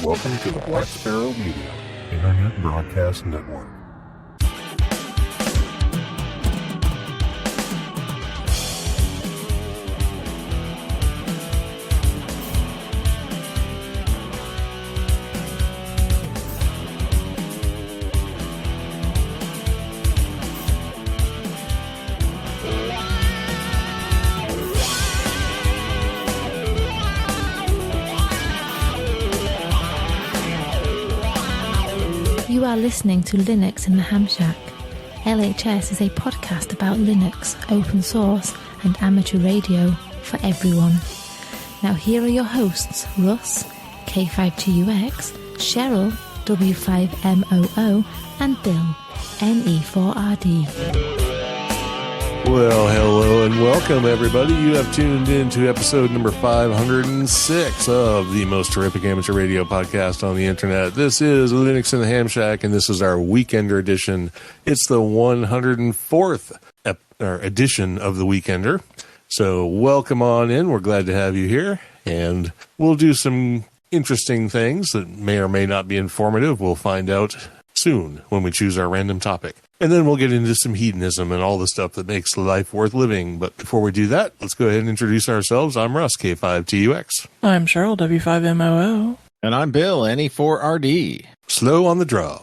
Welcome to the Black Sparrow Media Internet Broadcast Network. You are listening to Linux in the Ham Shack. LHS is a podcast about Linux, open source, and amateur radio for everyone. Now here are your hosts, Russ, K5TUX, Cheryl, W5MOO, and Bill, NE4RD. Well, hello and welcome, everybody. You have tuned in to episode number 506 of the most terrific amateur radio podcast on the internet. This is Linux in the Ham Shack, and this is our Weekender edition. It's the 104th edition of the Weekender. So welcome on in. We're glad to have you here, and we'll do some interesting things that may or may not be informative. We'll find out soon when we choose our random topic. And then we'll get into some hedonism and all the stuff that makes life worth living. But before we do that, let's go ahead and introduce ourselves. I'm Russ, K5TUX. I'm Cheryl, W5MOO. And I'm Bill, NE4RD. Slow on the draw.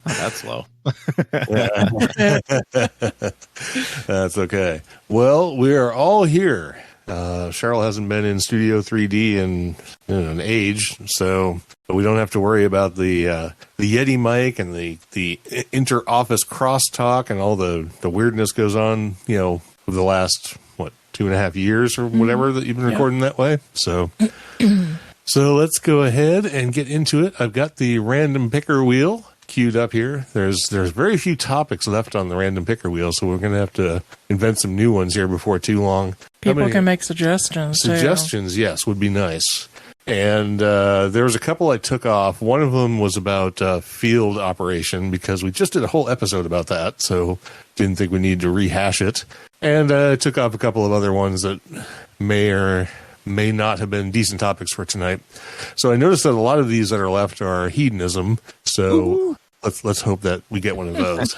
That's slow. That's okay. Well, we are all here. Cheryl hasn't been in Studio 3D in an age, so we don't have to worry about the Yeti mic and the inter-office crosstalk and all the weirdness goes on, over the last, 2.5 years or whatever that you've been recording that way. So let's go ahead and get into it. I've got the random picker wheel queued up here. There's very few topics left on the random picker wheel, so we're going to have to invent some new ones here before too long. People can make suggestions. Suggestions, too. Yes, would be nice. And there was a couple I took off. One of them was about field operation, because we just did a whole episode about that, so didn't think we needed to rehash it. And I took off a couple of other ones that may or may not have been decent topics for tonight. So I noticed that a lot of these that are left are hedonism. So let's hope that we get one of those.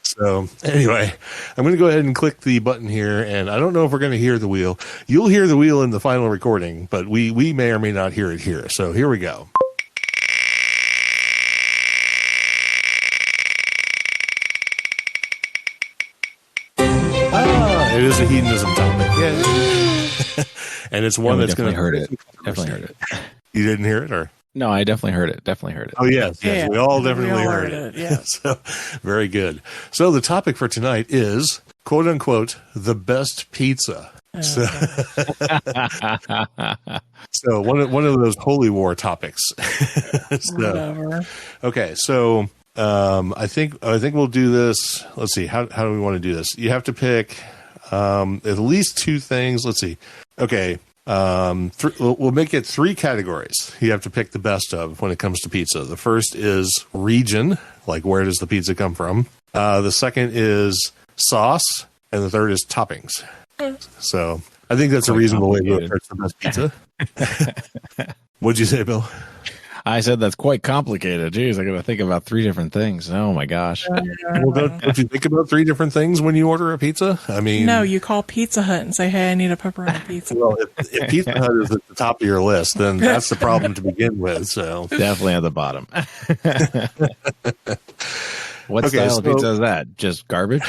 So anyway, I'm going to go ahead and click the button here, and I don't know if we're going to hear the wheel. You'll hear the wheel in the final recording, but we may or may not hear it here. So here we go. It is a hedonism topic. Yeah. And it's one that's going to heard it. Definitely heard it. You didn't hear it, or? No, I definitely heard it. Oh, yes. Yeah, we all definitely heard it. Yeah. So, very good. So the topic for tonight is, quote unquote, the best pizza. So one of those holy war topics. Whatever. Okay, so I think we'll do this. Let's see. How do we want to do this? You have to pick at least two things. Let's see. Okay. We'll make it three categories. You have to pick the best of when it comes to pizza. The first is region, like where does the pizza come from? The second is sauce, and the third is toppings. So I think that's a reasonable way to approach the best pizza. What'd you say, Bill? I said that's quite complicated. Jeez, I got to think about three different things. Oh my gosh. Well, don't you think about three different things when you order a pizza? I mean, no, you call Pizza Hut and say, "Hey, I need a pepperoni pizza." Well, if Pizza Hut is at the top of your list, then that's the problem to begin with. So definitely at the bottom. What style of pizza is that? Just garbage?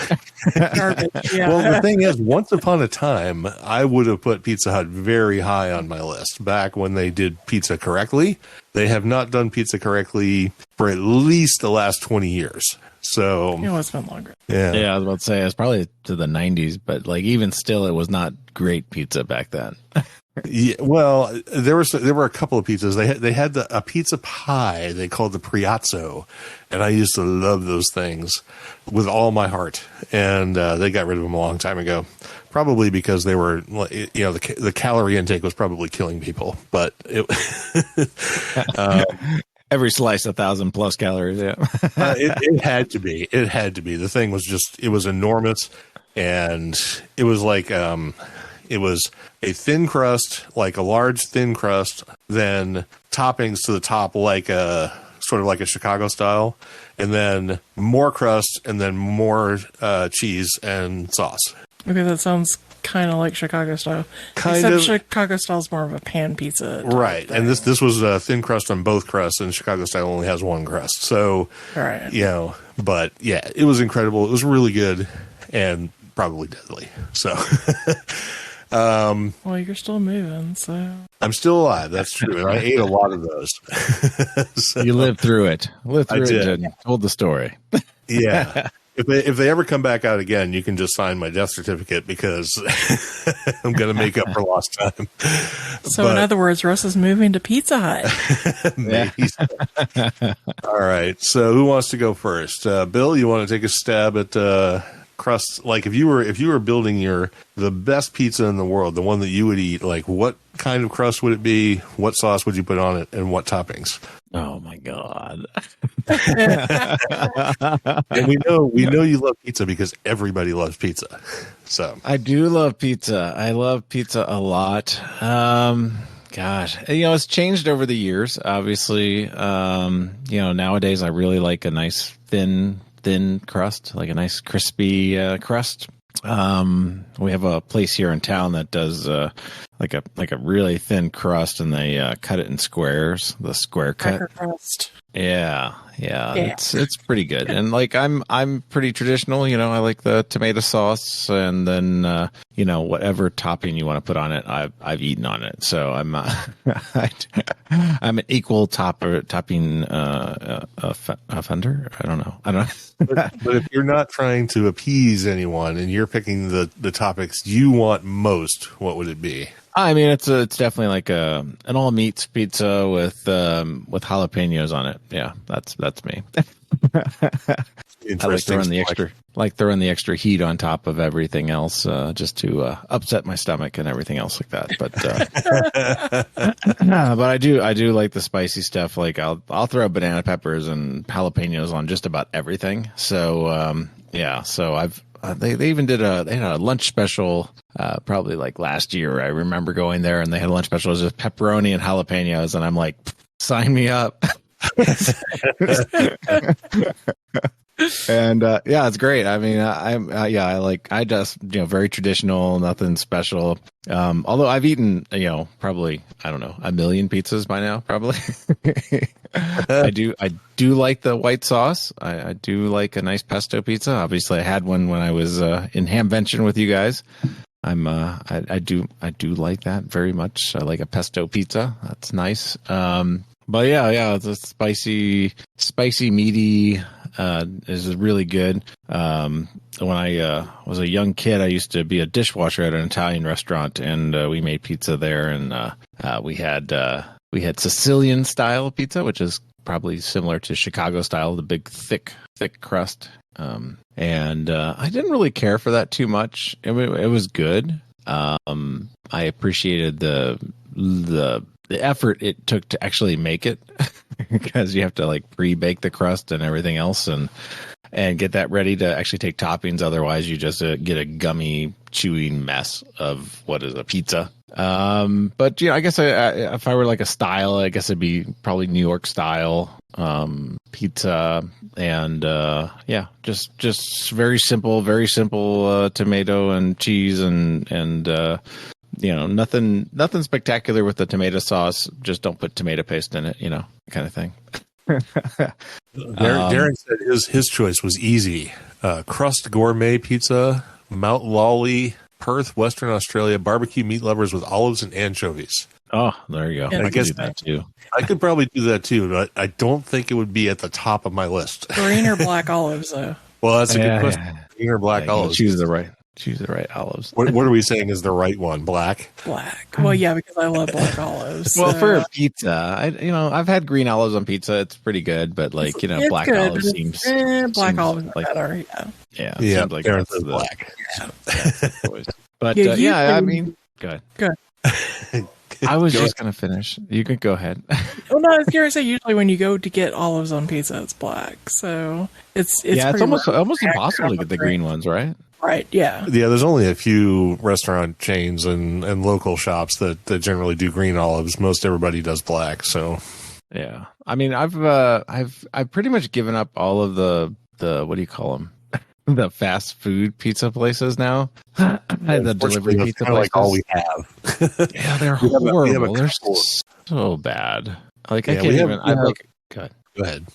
Garbage, yeah. Well, the thing is, once upon a time, I would have put Pizza Hut very high on my list back when they did pizza correctly. They have not done pizza correctly for at least the last 20 years. So it's been longer. Yeah, I was about to say it's probably to the 90s, but even still, it was not great pizza back then. Yeah, well, there were a couple of pizzas. They had a pizza pie they called the Priazzo, and I used to love those things with all my heart. And they got rid of them a long time ago, probably because they were, the calorie intake was probably killing people. But it, every slice 1,000+ calories. Yeah, it had to be. It had to be. The thing was it was enormous, and it was like it was a thin crust, like a large thin crust, then toppings to the top like a sort of like a Chicago style, and then more crust, and then more cheese and sauce. Okay, that sounds kind of like Chicago style. Except Chicago style is more of a pan pizza. Right. And this was a thin crust on both crusts, and Chicago style only has one crust. So, right. But yeah, it was incredible. It was really good and probably deadly. So, well, you're still moving, so. I'm still alive. That's true. And I ate a lot of those. So, you lived through it. And told the story. Yeah. If they ever come back out again, you can just sign my death certificate because I'm going to make up for lost time. So, in other words, Russ is moving to Pizza Hut. Maybe. All right. So, who wants to go first? Bill, you want to take a stab at crust? Like, if you were building the best pizza in the world, the one that you would eat, like, what kind of crust would it be? What sauce would you put on it, and what toppings? Oh my God. And we know you love pizza because everybody loves pizza. So I do love pizza. I love pizza a lot. Gosh, it's changed over the years. Obviously, nowadays I really like a nice thin crust, like a nice crispy crust. We have a place here in town that does like a really thin crust, and they cut it in squares, the square cut crust. Yeah. It's pretty good. And like I'm pretty traditional, I like the tomato sauce, and then whatever topping you want to put on it, I've eaten on it. So I'm I'm an equal topping offender. I don't know. But if you're not trying to appease anyone and you're picking the topics you want most, what would it be? I mean, it's definitely like an all meats pizza with jalapenos on it. Yeah, that's me. I like throwing the extra heat on top of everything else, just to upset my stomach and everything else like that. But I do like the spicy stuff. Like I'll throw banana peppers and jalapenos on just about everything. So so they even did they had a lunch special probably like last year. I remember going there, and they had a lunch special. It was just pepperoni and jalapenos, and I'm like, sign me up. And it's great. I mean, I just very traditional, nothing special. Although I've eaten probably, I don't know, 1 million pizzas by now, probably. I do like the white sauce. I do like a nice pesto pizza. Obviously, I had one when I was in Hamvention with you guys. I do like that very much. I like a pesto pizza. That's nice. But it's a spicy, meaty is really good. When I was a young kid, I used to be a dishwasher at an Italian restaurant, and we made pizza there, and we had Sicilian style pizza, which is probably similar to Chicago style, the big thick crust. And I didn't really care for that too much. It was good. I appreciated the effort it took to actually make it, because you have to like pre-bake the crust and everything else, and get that ready to actually take toppings. Otherwise, you just get a gummy, chewy mess of what is a pizza. But I guess if I were like a style, I guess it'd be probably New York style pizza, and just very simple tomato and cheese and nothing spectacular with the tomato sauce. Just don't put tomato paste in it, kind of thing. Darren said his choice was easy. Crust gourmet pizza, Mount Lawley, Perth, Western Australia, barbecue meat lovers with olives and anchovies. Oh, there you go. Yeah, I could do that too. I could probably do that too, but I don't think it would be at the top of my list. Green or black olives, though? Well, that's a good question. Green or black olives? Choose the right olives. What are we saying is the right one? Black? Black. Well, yeah, because I love black olives. Well, for a pizza, I've had green olives on pizza. It's pretty good, but like, black good, olives seems black olives like better. Yeah. Yeah. Seems like Darren says black. But I mean, go ahead. I was just going to finish. You can go ahead. Well, no, I was going to say, usually when you go to get olives on pizza, it's black. So it's almost impossible to get the green ones, right? Right, yeah. Yeah, there's only a few restaurant chains and local shops that generally do green olives. Most everybody does black, so Yeah. I mean, I've pretty much given up all of the what do you call them? The fast food pizza places now. The delivery pizza places. Like all we have. Yeah, they're horrible. They're so bad. Like I can't even. Go ahead.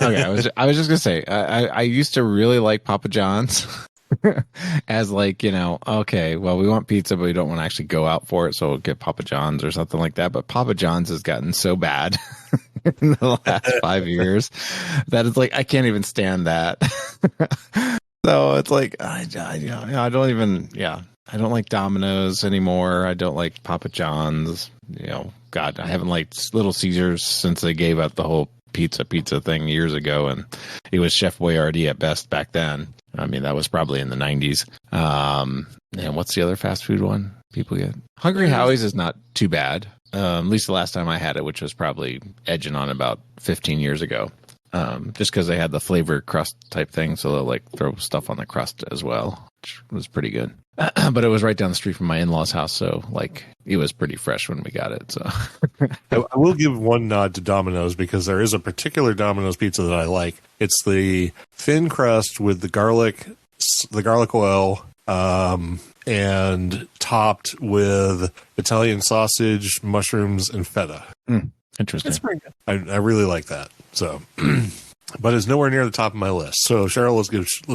Okay, I was just gonna say I used to really like Papa John's as like, okay, well, we want pizza, but we don't want to actually go out for it, so we'll get Papa John's or something like that. But Papa John's has gotten so bad in the last 5 years that it's like I can't even stand that. So it's like I don't even I don't like Domino's anymore. I don't like Papa John's. God, I haven't liked Little Caesars since they gave up the whole pizza thing years ago, and it was Chef Boyardee at best back then. I mean, that was probably in the 90s. And what's the other fast food one people get? Hungry Howie's is not too bad. At least the last time I had it, which was probably edging on about 15 years ago. Just because they had the flavor crust type thing, so they'll like throw stuff on the crust as well, which was pretty good. But it was right down the street from my in-laws' house, so like it was pretty fresh when we got it. So I will give one nod to Domino's because there is a particular Domino's pizza that I like. It's the thin crust with the garlic oil, and topped with Italian sausage, mushrooms, and feta. Interesting. That's pretty good. I really like that. So, but it's nowhere near the top of my list. So, Cheryl, let's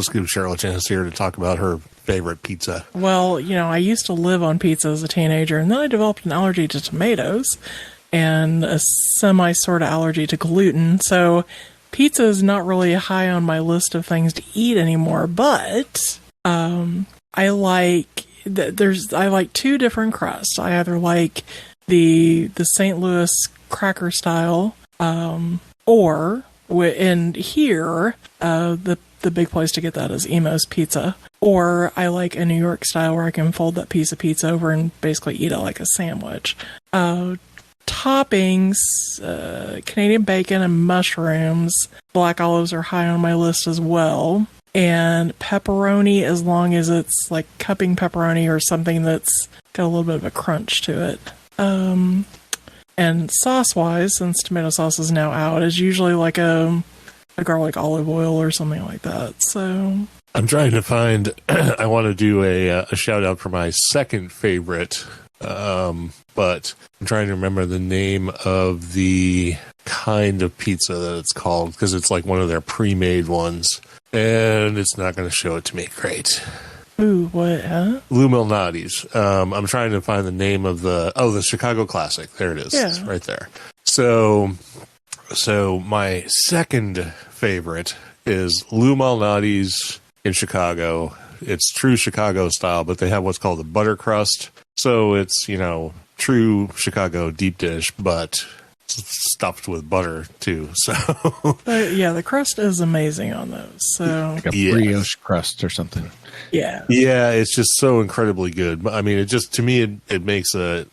give Cheryl a chance here to talk about her favorite pizza. Well, I used to live on pizza as a teenager, and then I developed an allergy to tomatoes and a sort of allergy to gluten. So, pizza is not really high on my list of things to eat anymore. But I like two different crusts. I either like the St. Louis cracker style, or in here, the big place to get that is Emo's Pizza. Or I like a New York style where I can fold that piece of pizza over and basically eat it like a sandwich. Toppings, Canadian bacon and mushrooms. Black olives are high on my list as well. And pepperoni, as long as it's like cupping pepperoni or something that's got a little bit of a crunch to it. And sauce-wise, since tomato sauce is now out, is usually like a garlic olive oil or something like that. So I'm trying to find. I want to do a shout out for my second favorite, but I'm trying to remember the name of the kind of pizza that it's called because it's like one of their pre-made ones, and it's not going to show it to me. Great. Ooh, what? Huh? Lou Malnati's. I'm trying to find the name of the Chicago Classic. There it is. Yeah. It's right there. So my second favorite is Lou Malnati's in Chicago. It's true Chicago style, but they have what's called a butter crust. So it's, true Chicago deep dish, but stuffed with butter too. So yeah, the crust is amazing on those. So like a brioche crust or something. Yeah. Yeah, it's just so incredibly good. I mean, to me, it makes a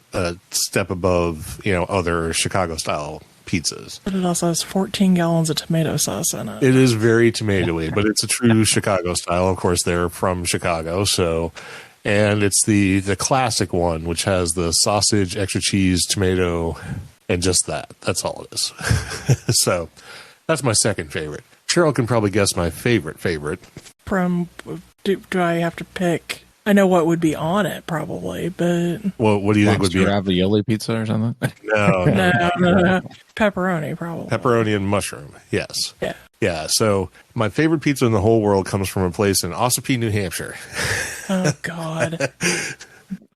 step above, other Chicago style pizzas. But it also has 14 gallons of tomato sauce in it. It is very tomatoey, but it's a true Chicago style. Of course, they're from Chicago, so. And it's the classic one, which has the sausage, extra cheese, tomato, and just that. That's all it is. So that's my second favorite. Cheryl can probably guess my favorite. From, do I have to pick? I know what would be on it, probably, but... Well, what do you think would be... ravioli pizza or something? No. Pepperoni, probably. Pepperoni and mushroom, yes. Yeah. Yeah, so my favorite pizza in the whole world comes from a place in Ossipee, New Hampshire. Oh, God.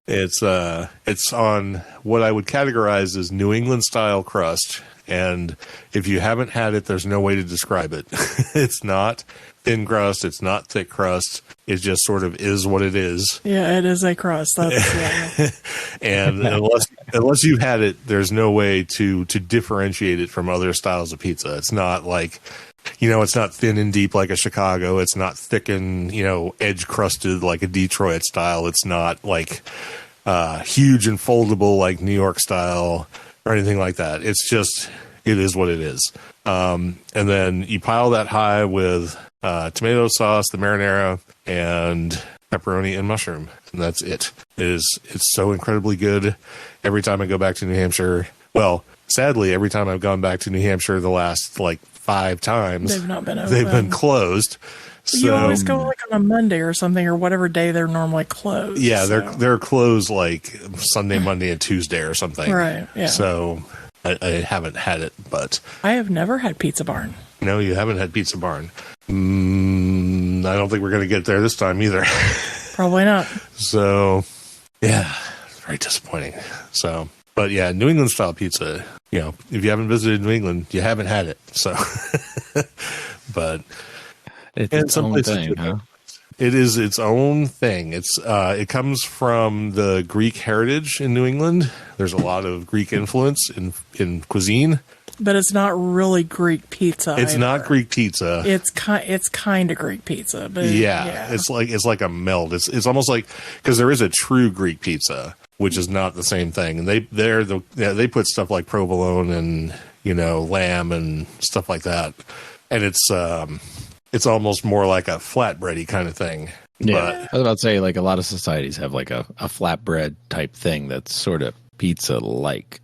It's on what I would categorize as New England style crust, and if you haven't had it, there's no way to describe it. It's not thin crust, it's not thick crust. It just sort of is what it is. Yeah, it is a crust. That's yeah. And unless you've had it, there's no way to differentiate it from other styles of pizza. It's not like, it's not thin and deep like a Chicago. It's not thick and, edge crusted like a Detroit style. It's not like huge and foldable like New York style or anything like that. It's just, it is what it is. And then you pile that high with tomato sauce, the marinara, and pepperoni and mushroom, and that's it. It's so incredibly good. Every time I go back to New Hampshire, well, sadly, every time I've gone back to New Hampshire the last like 5 times, They've not been open. they've been closed. So You always go like on a Monday or something, or whatever day they're normally closed. yeah, so. they're closed like Sunday, Monday, and Tuesday or something. Right. Yeah. So I haven't had it, but I have never had Pizza Barn. no, you haven't had Pizza Barn. I don't think we're going to get there this time either. Probably not. So yeah, very disappointing. So, but yeah, New England style pizza, if you haven't visited New England, you haven't had it. So, but It's its own thing, huh? it is its own thing. It comes from the Greek heritage in New England. There's a lot of Greek influence in cuisine. But it's not really Greek pizza. It's either. not Greek pizza. It's kind of Greek pizza, but Yeah, it's like a meld. It's almost like, because there is a true Greek pizza, which is not the same thing. And they put stuff like provolone and lamb and stuff like that, and it's almost more like a flatbready kind of thing. Yeah, I was about to say, like, a lot of societies have like a flatbread type thing that's sort of pizza like.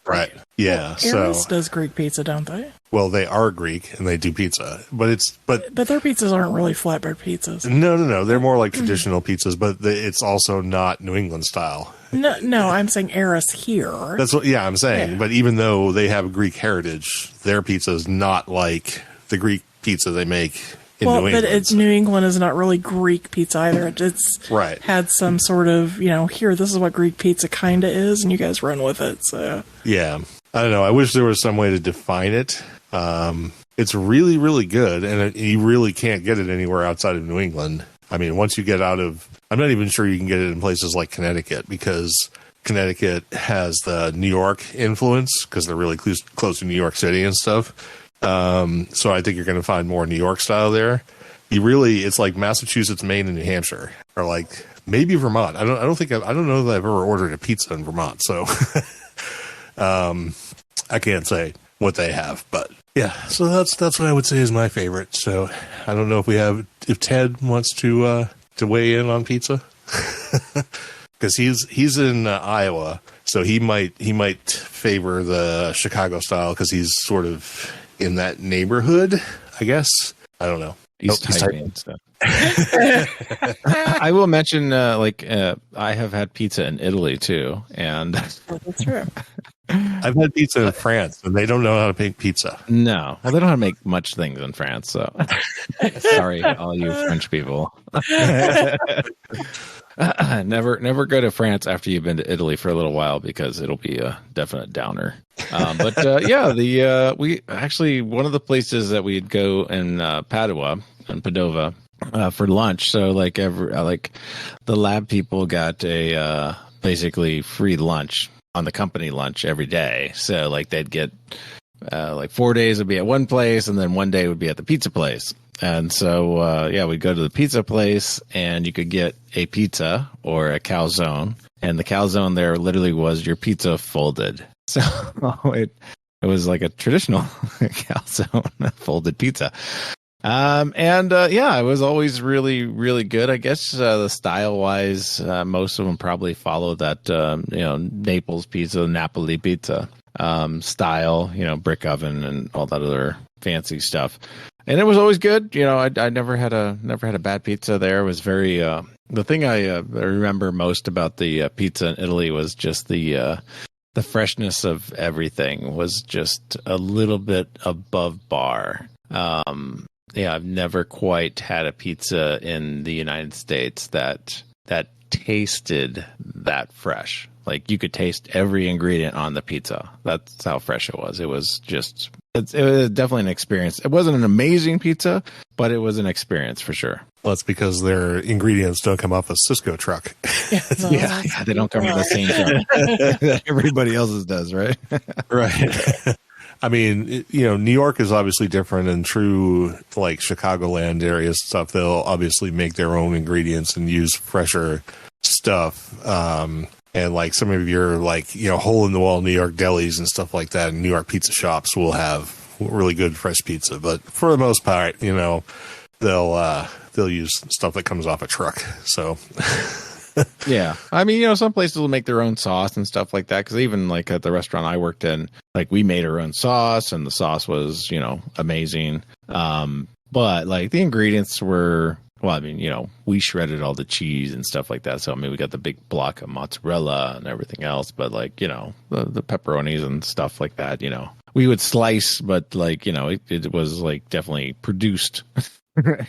Right. Yeah. Eris does Greek pizza, don't they? Well, they are Greek and they do pizza, but their pizzas aren't really flatbread pizzas. No. They're more like traditional pizzas, but it's also not New England style. No, I'm saying Eris here. That's what. Yeah, I'm saying. Yeah. But even though they have Greek heritage, their pizza is not like the Greek pizza they make in New England. But New England is not really Greek pizza either. It's right. Had some sort of here. This is what Greek pizza kind of is, and you guys run with it. So yeah, I don't know. I wish there was some way to define it. It's really, really good, and you really can't get it anywhere outside of New England. I mean, once you get out of, I'm not even sure you can get it in places like Connecticut, because Connecticut has the New York influence because they're really close to New York City and stuff. So I think you're going to find more New York style there. It's like Massachusetts, Maine, and New Hampshire, or like maybe Vermont. I don't know that I've ever ordered a pizza in Vermont, so I can't say what they have, but yeah. So that's what I would say is my favorite. So I don't know if Ted wants to weigh in on pizza, because he's in Iowa, so he might favor the Chicago style because he's sort of in that neighborhood, I guess. I don't know. He's typing and stuff. I will mention, I have had pizza in Italy too, and that's true. I've had pizza in France, and they don't know how to make pizza. No, well, they don't know how to make much things in France. So sorry, all you French people. Never go to France after you've been to Italy for a little while, because it'll be a definite downer. We actually, one of the places that we'd go in Padova for lunch. So the lab people got a basically free lunch on the company lunch every day. So they'd get 4 days would be at one place, and then one day would be at the pizza place. And so, we'd go to the pizza place, and you could get a pizza or a calzone. And the calzone there literally was your pizza folded. So it was like a traditional calzone, folded pizza. It was always really, really good. I guess the style-wise, most of them probably follow that, Naples pizza, Napoli pizza style, brick oven and all that other fancy stuff. And it was always good. I never had a bad pizza there. It was very the thing I remember most about the pizza in Italy was just the freshness of everything was just a little bit above bar. I've never quite had a pizza in the United States that tasted that fresh. Like, you could taste every ingredient on the pizza. That's how fresh it was. It was definitely an experience. It wasn't an amazing pizza, but it was an experience for sure. Well, that's because their ingredients don't come off a Cisco truck. Yeah, they don't come from the same truck that everybody else's does, right? Right. I mean, New York is obviously different, and true, like Chicagoland area stuff, they'll obviously make their own ingredients and use fresher stuff. And like some of your hole in the wall New York delis and stuff like that, and New York pizza shops will have really good fresh pizza. But for the most part, they'll use stuff that comes off a truck. So Yeah. I mean, some places will make their own sauce and stuff like that. Because even like at the restaurant I worked in, like we made our own sauce and the sauce was, amazing. But like the ingredients were, well, I mean, we shredded all the cheese and stuff like that. So, I mean, we got the big block of mozzarella and everything else. But like, the pepperonis and stuff like that, we would slice, but like, it was like definitely produced.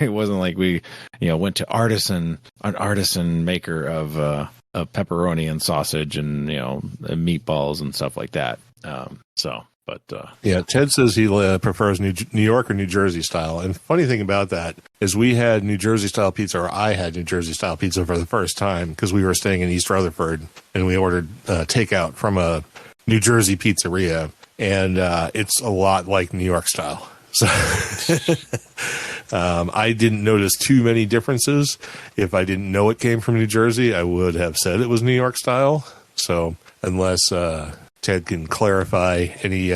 It wasn't like we, went to an artisan maker of pepperoni and sausage and, meatballs and stuff like that. Yeah, Ted says he prefers New York or New Jersey style. And funny thing about that is we had New Jersey style pizza, or I had New Jersey style pizza for the first time because we were staying in East Rutherford and we ordered takeout from a New Jersey pizzeria. And it's a lot like New York style. So I didn't notice too many differences. If I didn't know it came from New Jersey, I would have said it was New York style. So unless Ted can clarify any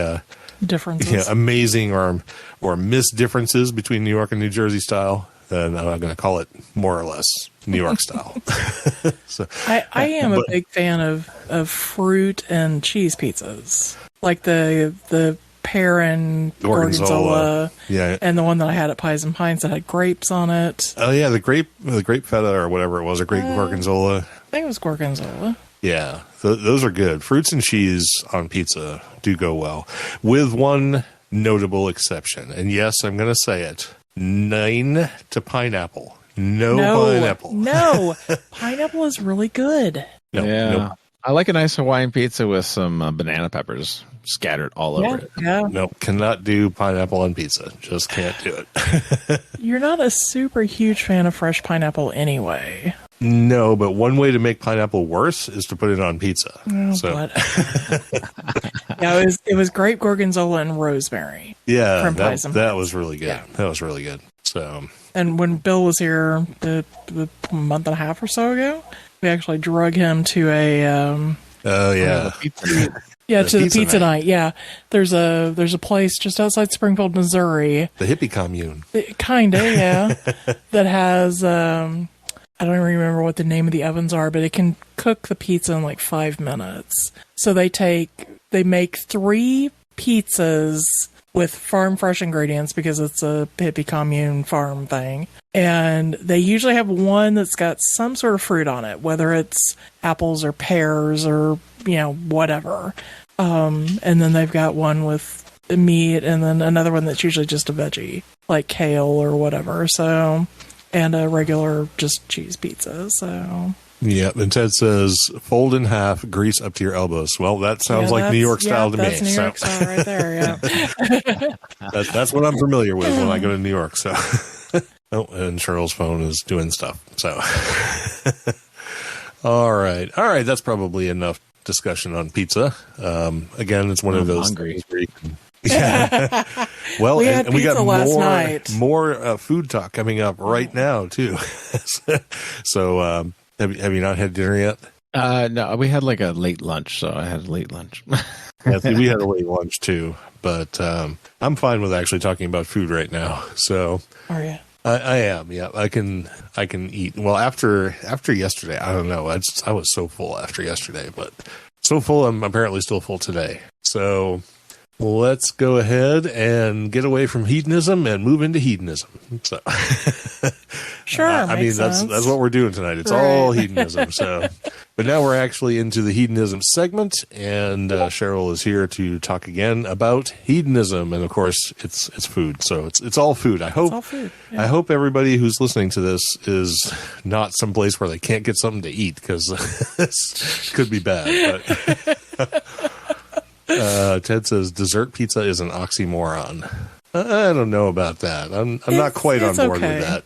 differences, amazing or missed differences between New York and New Jersey style, then I'm going to call it more or less New York style. So, I am a big fan of fruit and cheese pizzas, like the pear and gorgonzola, and the one that I had at Pies and Pines that had grapes on it. Oh yeah, the grape feta or whatever it was, or grape gorgonzola. I think it was gorgonzola. Yeah, those are good. Fruits and cheese on pizza do go well, with one notable exception. And yes, I'm going to say it. 9 to pineapple. No pineapple. No, pineapple is really good. No. I like a nice Hawaiian pizza with some banana peppers scattered all over it. Yeah. Nope, cannot do pineapple on pizza. Just can't do it. You're not a super huge fan of fresh pineapple anyway. No, but one way to make pineapple worse is to put it on pizza. Yeah, it was grape gorgonzola and rosemary. Yeah, that was really good. Yeah. That was really good. So, and when Bill was here the month and a half or so ago, we actually drug him to a the pizza night. Yeah, there's a place just outside Springfield, Missouri, the hippie commune, kinda, yeah, that has I don't even remember what the name of the ovens are, but it can cook the pizza in like 5 minutes. So they make 3 pizzas with farm fresh ingredients because it's a hippie commune farm thing. And they usually have one that's got some sort of fruit on it, whether it's apples or pears or, whatever. And then they've got one with meat and then another one that's usually just a veggie, like kale or whatever. So, and a regular just cheese pizza. So yeah, and Ted says fold in half, grease up to your elbows. Well, that sounds like New York style to me. That's New York style right there. Yeah, that's what I'm familiar with when I go to New York. So, and Cheryl's phone is doing stuff. So, all right. That's probably enough discussion on pizza. Again, it's one of those things where you can. Yeah. Well, we had we got last night. more food talk coming up right now too. So, have you not had dinner yet? No, we had like a late lunch, so I had a late lunch. Yeah, we had a late lunch too, but I'm fine with actually talking about food right now. So, are you? I am. Yeah, I can eat. Well, after yesterday, I don't know. I was so full after yesterday, but so full I'm apparently still full today. So. Let's go ahead and get away from hedonism and move into hedonism. So, sure. I mean, that's what we're doing tonight. It's all hedonism. So, but now we're actually into the hedonism segment, and Cheryl is here to talk again about hedonism, and of course, it's food. So it's all food. I hope. It's all food. Yeah. I hope everybody who's listening to this is not someplace where they can't get something to eat because this could be bad. But. Ted says dessert pizza is an oxymoron. I don't know about that. I'm not quite on board with that.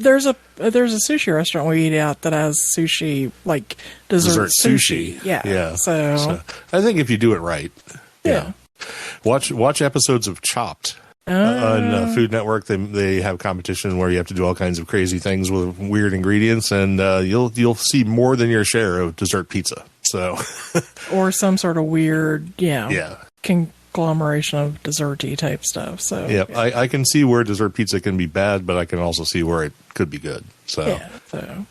There's a sushi restaurant we eat out that has sushi, like dessert sushi. Yeah. So I think if you do it right, yeah. Watch episodes of Chopped on Food Network. They have competition where you have to do all kinds of crazy things with weird ingredients, and you'll see more than your share of dessert pizza. So, or some sort of weird, agglomeration of desserty type stuff. So Yeah, I can see where dessert pizza can be bad, but I can also see where it could be good. So,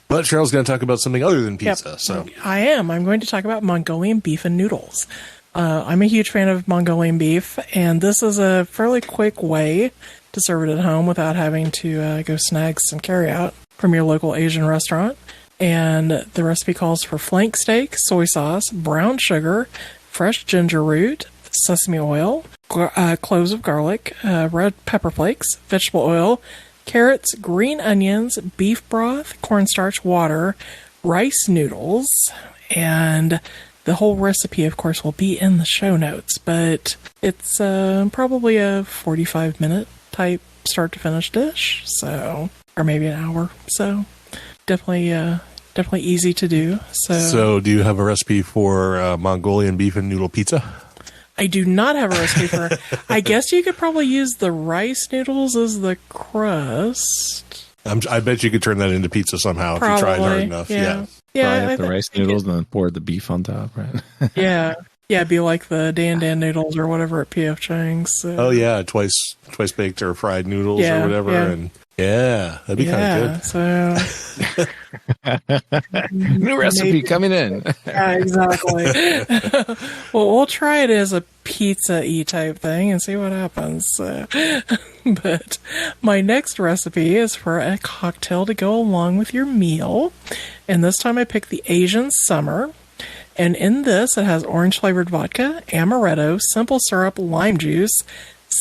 But Cheryl's going to talk about something other than pizza. Yep. So I am. I'm going to talk about Mongolian beef and noodles. I'm a huge fan of Mongolian beef, and this is a fairly quick way to serve it at home without having to go snag some carryout from your local Asian restaurant. And the recipe calls for flank steak, soy sauce, brown sugar, fresh ginger root, sesame oil, cloves of garlic, red pepper flakes, vegetable oil, carrots, green onions, beef broth, cornstarch, water, rice noodles, and the whole recipe, of course, will be in the show notes, but it's probably a 45-minute type start-to-finish dish, so, or maybe an hour, so definitely easy to do. So do you have a recipe for Mongolian beef and noodle pizza? I do not have a recipe for it. I guess you could probably use the rice noodles as the crust. I bet you could turn that into pizza somehow Probably, if you tried hard enough. Yeah. Fry up the rice noodles and then pour the beef on top, right? Yeah. Yeah, it'd be like the Dan noodles or whatever at P.F. Chang's. So. Oh, yeah, twice baked or fried noodles or whatever. Yeah. And yeah, that'd be kind of good. So new recipe coming in. Yeah, exactly. Well, we'll try it as a pizza-y type thing and see what happens. But my next recipe is for a cocktail to go along with your meal. And this time I picked the Asian Summer. And in this, it has orange-flavored vodka, amaretto, simple syrup, lime juice,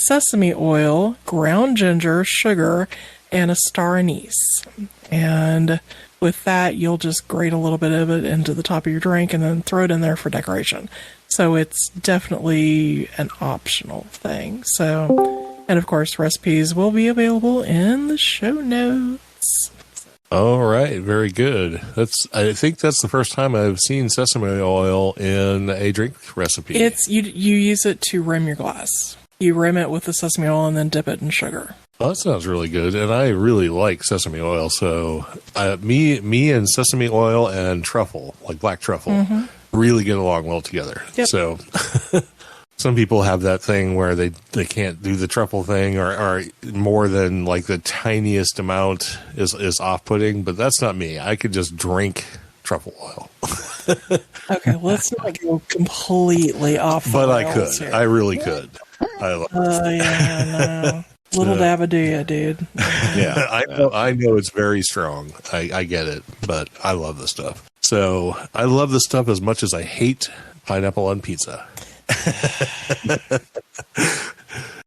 sesame oil, ground ginger, sugar, and a star anise. And with that, you'll just grate a little bit of it into the top of your drink and then throw it in there for decoration. So it's definitely an optional thing. So, and of course, recipes will be available in the show notes. All right, very good. I think that's the first time I've seen sesame oil in a drink recipe. It's you use it to rim your glass. You rim it with the sesame oil and then dip it in sugar. Well, that sounds really good, and I really like sesame oil. So, me and sesame oil and truffle, like black truffle, really get along well together. Yep. So, some people have that thing where they can't do the truffle thing, or more than like the tiniest amount is off-putting. But that's not me. I could just drink truffle oil. Okay, let's not go completely off. But I could. Here. I really could. I love no. Little dabadoo, dude. Yeah, I know it's very strong. I get it, but I love the stuff. So I love the stuff as much as I hate pineapple on pizza.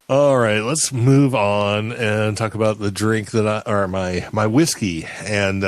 All right, let's move on and talk about the drink my whiskey. And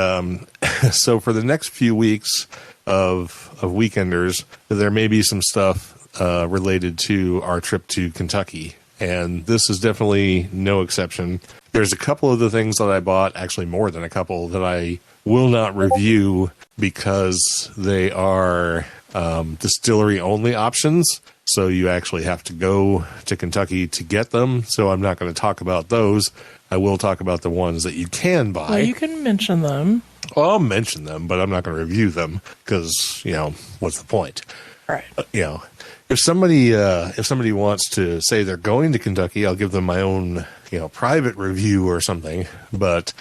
so for the next few weeks of Weekenders, there may be some stuff related to our trip to Kentucky. And this is definitely no exception. There's a couple of the things that I bought, actually more than a couple, that I will not review because they are distillery-only options. So you actually have to go to Kentucky to get them. So I'm not going to talk about those. I will talk about the ones that you can buy. Well, you can mention them. Well, I'll mention them, but I'm not going to review them because, what's the point? Right. If somebody wants to say they're going to Kentucky, I'll give them my own, private review or something, but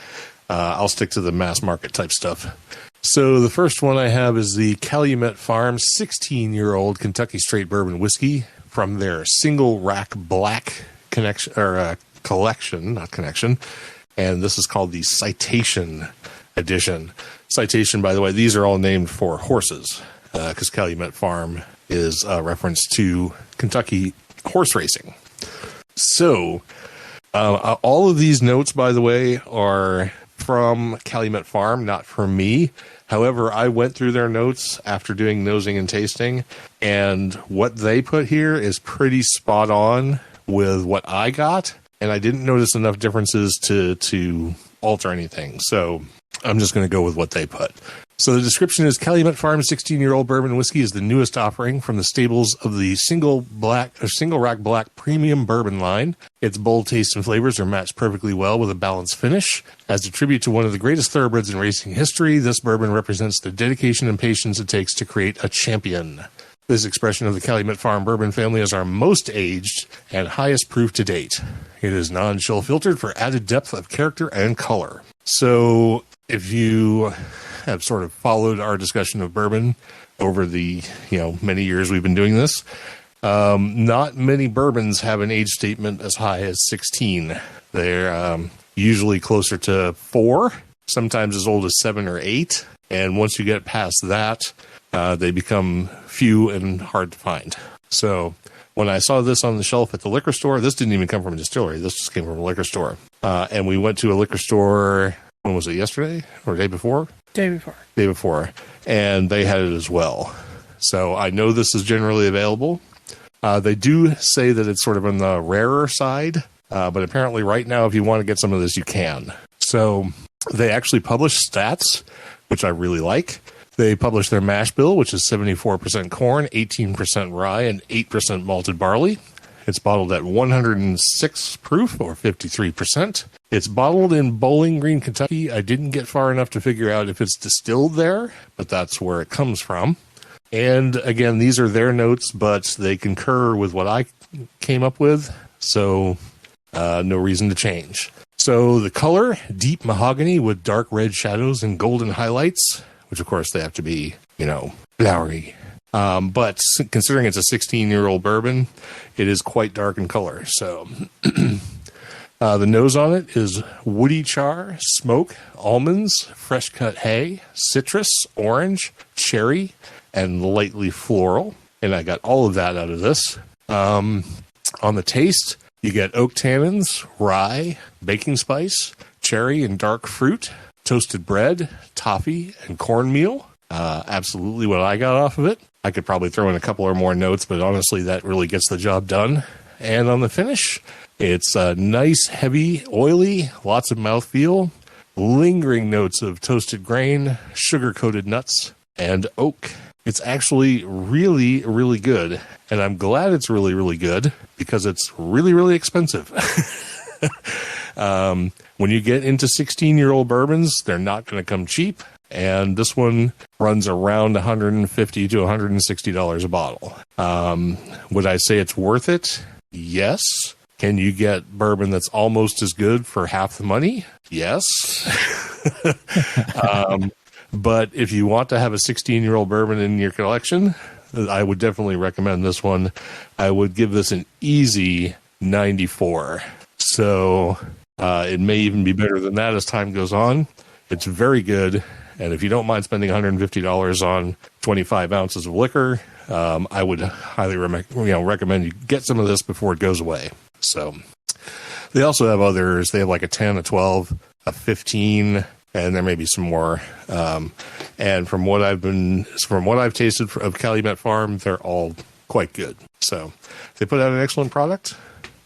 I'll stick to the mass market type stuff. So the first one I have is the Calumet Farm 16-year-old Kentucky Straight Bourbon Whiskey from their Single Rack Black collection, not connection, and this is called the Citation Edition. Citation, by the way, these are all named for horses because Calumet Farm is a reference to Kentucky horse racing. So, all of these notes, by the way, are from Calumet Farm, not from me. However, I went through their notes after doing nosing and tasting, and what they put here is pretty spot on with what I got, and I didn't notice enough differences to alter anything. So, I'm just going to go with what they put. So the description is Calumet Farm 16-year-old bourbon whiskey is the newest offering from the stables of the Single Rack Black Premium Bourbon line. Its bold taste and flavors are matched perfectly well with a balanced finish. As a tribute to one of the greatest thoroughbreds in racing history, this bourbon represents the dedication and patience it takes to create a champion. This expression of the Calumet Farm bourbon family is our most aged and highest proof to date. It is non-chill filtered for added depth of character and color. So if you have sort of followed our discussion of bourbon over the many years we've been doing this, not many bourbons have an age statement as high as 16. They're usually closer to 4, sometimes as old as 7 or 8. And once you get past that, they become few and hard to find. So when I saw this on the shelf at the liquor store, this didn't even come from a distillery. This just came from a liquor store. And we went to a liquor store, when was it, yesterday or the day before? Day before. Day before. And they had it as well. So I know this is generally available. They do say that it's sort of on the rarer side, but apparently right now, if you want to get some of this, you can. So they actually publish stats, which I really like. They publish their mash bill, which is 74% corn, 18% rye, and 8% malted barley. It's bottled at 106 proof, or 53%. It's bottled in Bowling Green, Kentucky. I didn't get far enough to figure out if it's distilled there, but that's where it comes from. And again, these are their notes, but they concur with what I came up with, so no reason to change. So the color, deep mahogany with dark red shadows and golden highlights, which of course they have to be, flowery. But considering it's a 16-year-old bourbon, it is quite dark in color. So the nose on it is woody char, smoke, almonds, fresh cut hay, citrus, orange, cherry, and lightly floral. And I got all of that out of this. On the taste, you get oak tannins, rye, baking spice, cherry and dark fruit, toasted bread, toffee, and cornmeal. Absolutely what I got off of it. I could probably throw in a couple or more notes, but honestly, that really gets the job done. And on the finish, it's nice, heavy, oily, lots of mouthfeel, lingering notes of toasted grain, sugar-coated nuts, and oak. It's actually really, really good. And I'm glad it's really, really good because it's really, really expensive. When you get into 16-year-old bourbons, they're not going to come cheap. And this one runs around $150 to $160 a bottle. Would I say it's worth it? Yes. Can you get bourbon that's almost as good for half the money? Yes. But if you want to have a 16-year-old bourbon in your collection, I would definitely recommend this one. I would give this an easy 94. So it may even be better than that as time goes on. It's very good. And if you don't mind spending $150 on 25 ounces of liquor, I would highly recommend you get some of this before it goes away. So they also have others. They have like a 10, a 12, a 15, and there may be some more. And from what I've tasted of Calumet Farm, they're all quite good. So they put out an excellent product.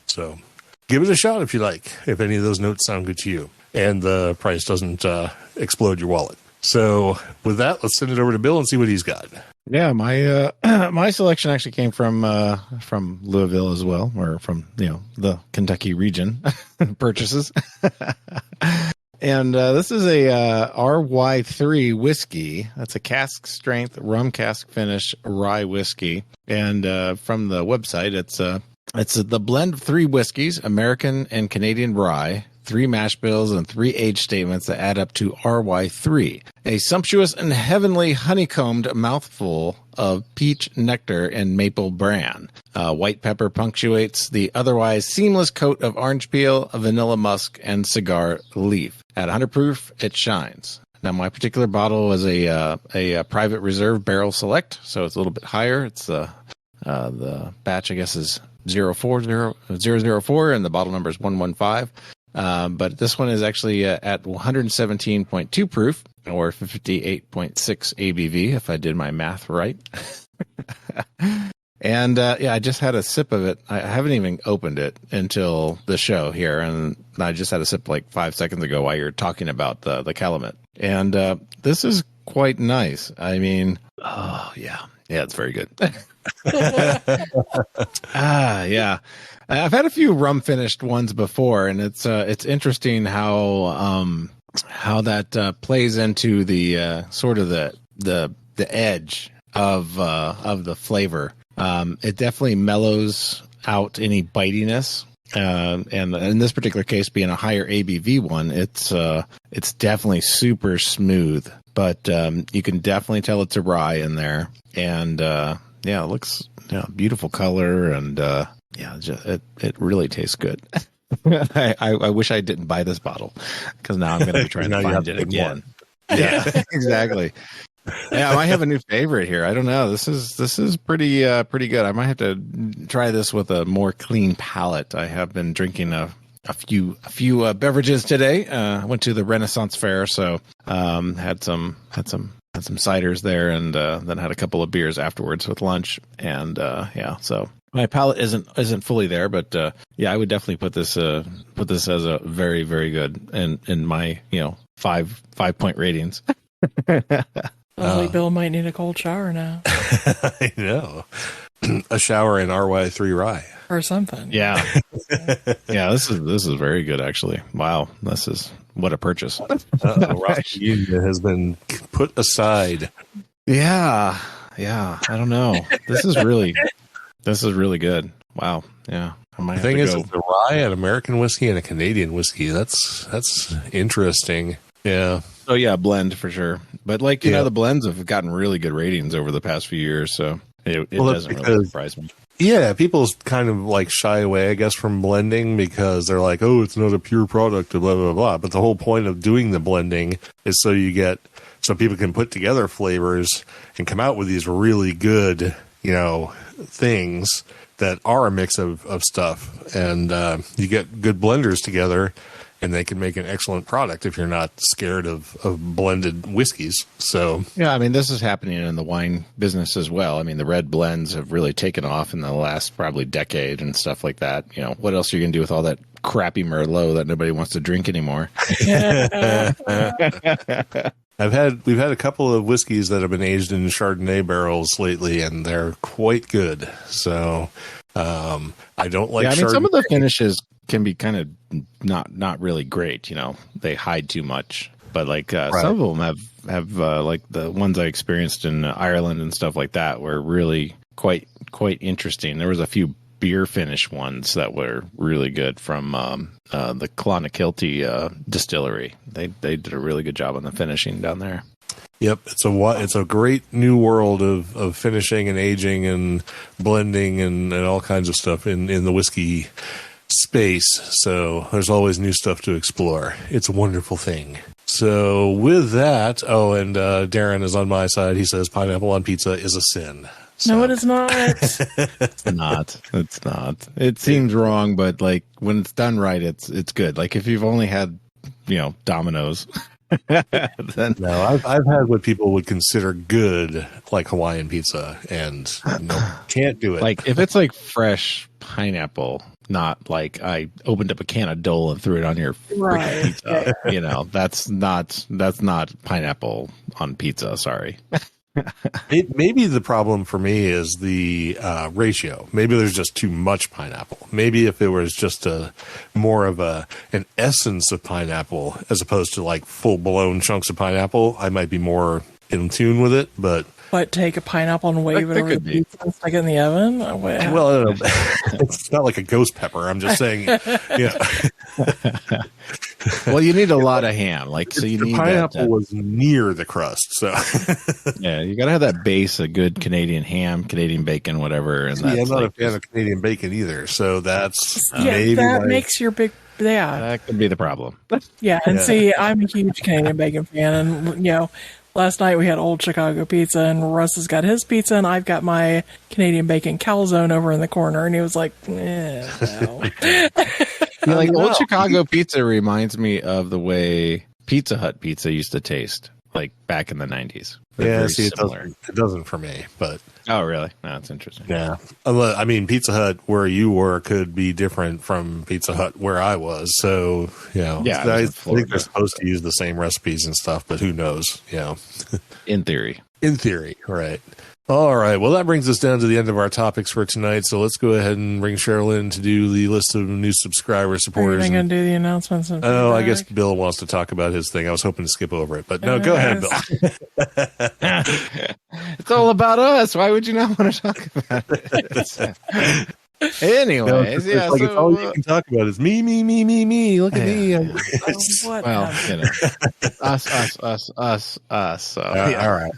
So give it a shot if you like, if any of those notes sound good to you and the price doesn't explode your wallet. So with that, let's send it over to Bill and see what he's got. Yeah, my my selection actually came from Louisville as well, or from the Kentucky region purchases. And this is a RY3 whiskey. That's a cask strength rum cask finish rye whiskey. And from the website, it's the blend of 3 whiskeys, American and Canadian rye, 3 mash bills, and 3 age statements that add up to RY3. A sumptuous and heavenly honeycombed mouthful of peach nectar and maple bran. White pepper punctuates the otherwise seamless coat of orange peel, vanilla musk, and cigar leaf. At 100 proof, it shines. Now, my particular bottle was a private reserve barrel select, so it's a little bit higher. It's the batch, I guess, is 004, and the bottle number is 115. But this one is actually at 117.2 proof, or 58.6 ABV, if I did my math right. And I just had a sip of it. I haven't even opened it until the show here, and I just had a sip like 5 seconds ago while you're talking about the Calumet. And this is quite nice. I mean, yeah, it's very good. Yeah. I've had a few rum finished ones before, and it's interesting how that plays into the sort of the edge of the flavor. It definitely mellows out any bitiness. And in this particular case, being a higher ABV one, it's definitely super smooth. But you can definitely tell it's a rye in there, and it looks beautiful color, and it really tastes good. I wish I didn't buy this bottle, because now I'm going to be trying to find it again. Yeah, exactly. Yeah, I might have a new favorite here. I don't know. This is pretty good. I might have to try this with a more clean palate. I have been drinking a few beverages today. I went to the Renaissance Fair, so had some ciders there, and then had a couple of beers afterwards with lunch. And so my palate isn't fully there, but I would definitely put this as a very, very good in my 5-point ratings. Bill might need a cold shower now. I know. A shower in RY3 rye or something. Yeah. Yeah, this is very good, actually. Wow, this is what a purchase. Rocky has been put aside. Yeah, I don't know. This is really good. Wow. Yeah. The thing is, it's a rye, an American whiskey, and a Canadian whiskey. That's interesting. Yeah. Oh yeah, blend for sure. But the blends have gotten really good ratings over the past few years, so it doesn't really surprise me. Yeah, people kind of shy away, I guess, from blending because they're like, oh, it's not a pure product, blah, blah, blah. But the whole point of doing the blending is so people can put together flavors and come out with these really good, things that are a mix of stuff. And you get good blenders together, and they can make an excellent product if you're not scared of blended whiskeys. So yeah, I mean, this is happening in the wine business as well. I mean, the red blends have really taken off in the last probably decade and stuff like that. What else are you going to do with all that crappy Merlot that nobody wants to drink anymore? We've had a couple of whiskeys that have been aged in Chardonnay barrels lately, and they're quite good. So I don't like. Yeah, I mean, some of the finishes can be kind of not really great. They hide too much. But some of them have the ones I experienced in Ireland and stuff like that were really quite interesting. There was a few beer finish ones that were really good from the Clonakilty distillery. They did a really good job on the finishing down there. Yep, it's a great new world of finishing and aging and blending and all kinds of stuff in the whiskey space. So there's always new stuff to explore. It's a wonderful thing. So with that, and Darren is on my side. He says pineapple on pizza is a sin. So. No, it is not. It's not. It seems wrong, but when it's done right, it's good. If you've only had Domino's. Then no, I've had what people would consider good, like Hawaiian pizza, and can't do it. If it's fresh pineapple, not I opened up a can of Dole and threw it on your freaking pizza. That's not pineapple on pizza. Sorry. Maybe the problem for me is the ratio. Maybe there's just too much pineapple. Maybe if it was just more of an essence of pineapple as opposed to full blown chunks of pineapple, I might be more in tune with it. But take a pineapple and wave it over the pizza and stick it in the oven? Well, it's not like a ghost pepper. I'm just saying. Well, you need a lot of ham. So you need pineapple was near the crust. So yeah, you got to have that base of good Canadian ham, Canadian bacon, whatever. And I'm not a fan of Canadian bacon either. So that's maybe that makes your big. Yeah, that could be the problem. Yeah, and see, I'm a huge Canadian bacon fan, and last night we had Old Chicago pizza, and Russ has got his pizza, and I've got my Canadian bacon calzone over in the corner, and he was like, no. Old Chicago pizza reminds me of the way Pizza Hut pizza used to taste, back in the 90s. Yeah, see, it doesn't for me, but... Oh, really? No, that's interesting. Yeah. I mean, Pizza Hut where you were could be different from Pizza Hut where I was. So, I think they're supposed to use the same recipes and stuff, but who knows? In theory. In theory, right. All right. Well, that brings us down to the end of our topics for tonight. So let's go ahead and bring Cheryl in to do the list of new subscriber supporters. Are you going to do the announcements? Oh, I guess Bill wants to talk about his thing. I was hoping to skip over it, but no, go ahead, Bill. It's all about us. Why would you not want to talk about it? Anyways, it's like it's all you can talk about is me. Look at me. What? Well, us. So, all right.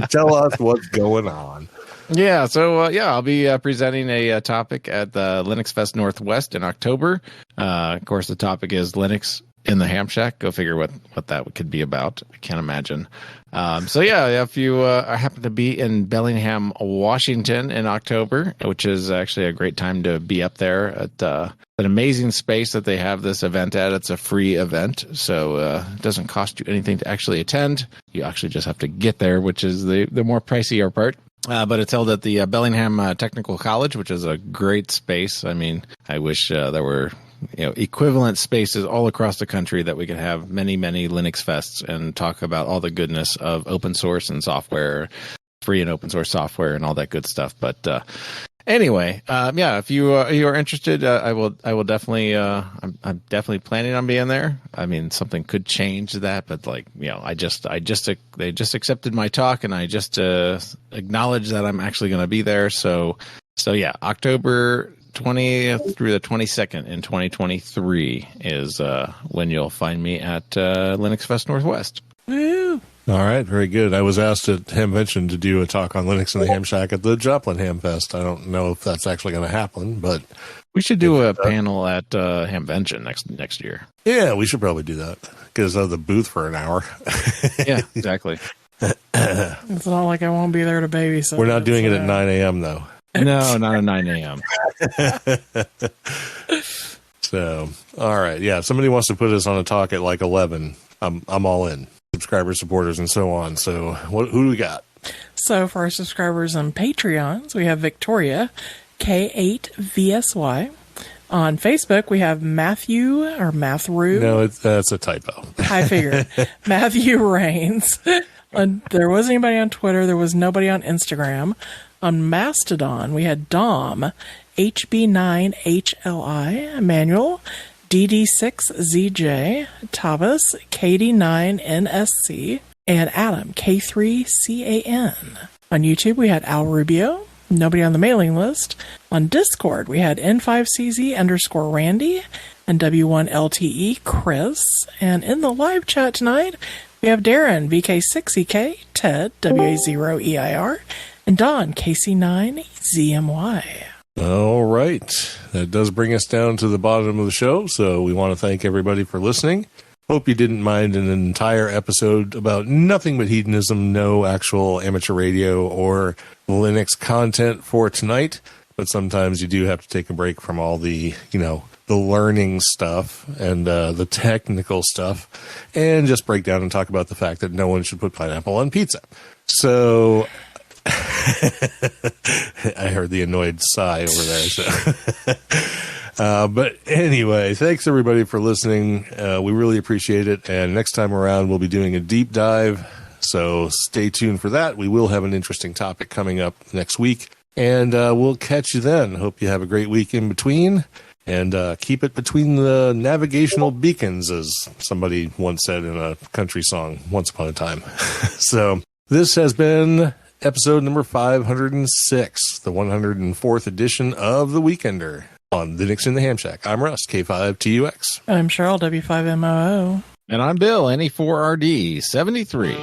Tell us what's going on. Yeah, so I'll be presenting a topic at the Linux Fest Northwest in October. Of course, the topic is Linux in the Ham Shack. Go figure what that could be about. I can't imagine. If you happen to be in Bellingham, Washington in October, which is actually a great time to be up there at an amazing space that they have this event at. It's a free event, so it doesn't cost you anything to actually attend. You actually just have to get there, which is the more pricier part. But it's held at the Bellingham Technical College, which is a great space. I mean, I wish there were equivalent spaces all across the country that we could have many, many Linux fests and talk about all the goodness of open source and software, free and open source software and all that good stuff. But anyway, if you are interested, I will definitely. I'm definitely planning on being there. I mean, something could change that, but they just accepted my talk, and I just acknowledged that I'm actually going to be there. So October 20th through the 22nd in 2023 is when you'll find me at Linux Fest Northwest. Woo! All right, very good. I was asked at Hamvention to do a talk on Linux in the Ham Shack at the Joplin Ham Fest. I don't know if that's actually going to happen, but we should do a panel at Hamvention next year. Yeah, we should probably do that. Get us out of the booth for an hour. Yeah, exactly. It's not like I won't be there to babysit. We're not doing it at 9 a.m. though. No, not at 9 a.m. So, all right. Yeah, if somebody wants to put us on a talk at like 11, I'm all in. Subscribers, supporters, and so on. So, who do we got? So, for our subscribers on Patreons, we have Victoria, K8VSY. On Facebook, we have Matthew. No, that's a typo. I figured. Matthew Rains. There wasn't anybody on Twitter. There was nobody on Instagram. On Mastodon, we had Dom, HB9HLI, Emmanuel, DD6ZJ, Tavis, KD9NSC, and Adam, K3CAN. On YouTube, we had Al Rubio, nobody on the mailing list. On Discord, we had N5CZ_Randy and W1LTE Chris. And in the live chat tonight, we have Darren, VK6EK, Ted, WA0EIR, and Don, KC9ZMY. All right. That does bring us down to the bottom of the show, so we want to thank everybody for listening. Hope you didn't mind an entire episode about nothing but hedonism, no actual amateur radio or Linux content for tonight. But sometimes you do have to take a break from all the, the learning stuff and the technical stuff and just break down and talk about the fact that no one should put pineapple on pizza. So I heard the annoyed sigh over there. So. But anyway, thanks everybody for listening. We really appreciate it. And next time around, we'll be doing a deep dive. So stay tuned for that. We will have an interesting topic coming up next week. And we'll catch you then. Hope you have a great week in between. And keep it between the navigational beacons, as somebody once said in a country song once upon a time. So this has been episode number 506, the 104th edition of The Weekender on Linux in the Ham Shack. I'm Russ, K5TUX. I'm Cheryl, W5MOO. And I'm Bill, NE4RD73.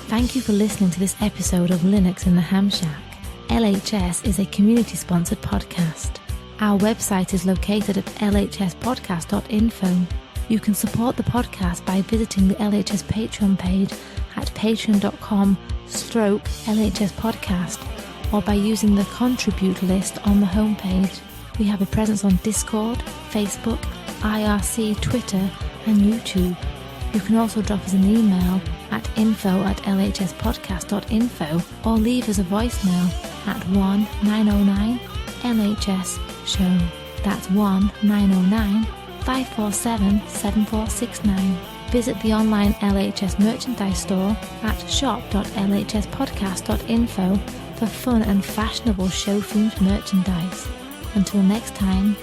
Thank you for listening to this episode of Linux in the Ham Shack. LHS is a community-sponsored podcast. Our website is located at lhspodcast.info. You can support the podcast by visiting the LHS Patreon page at patreon.com/LHS Podcast or by using the contribute list on the homepage. We have a presence on Discord, Facebook, IRC, Twitter, and YouTube. You can also drop us an email at info@lhspodcast.info or leave us a voicemail at 1-909-LHS-SHOW. That's 1-909 547-7469. Visit the online LHS merchandise store at shop.lhspodcast.info for fun and fashionable show-themed merchandise. Until next time,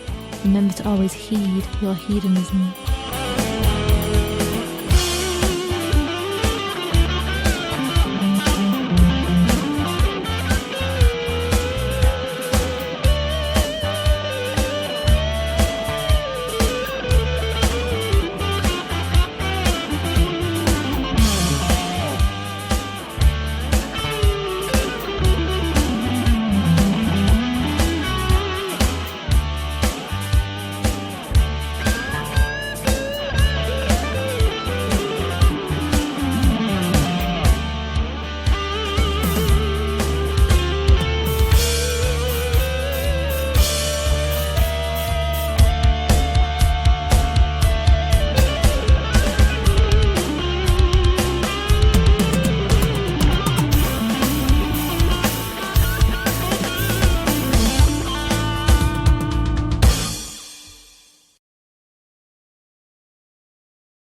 remember to always heed your hedonism.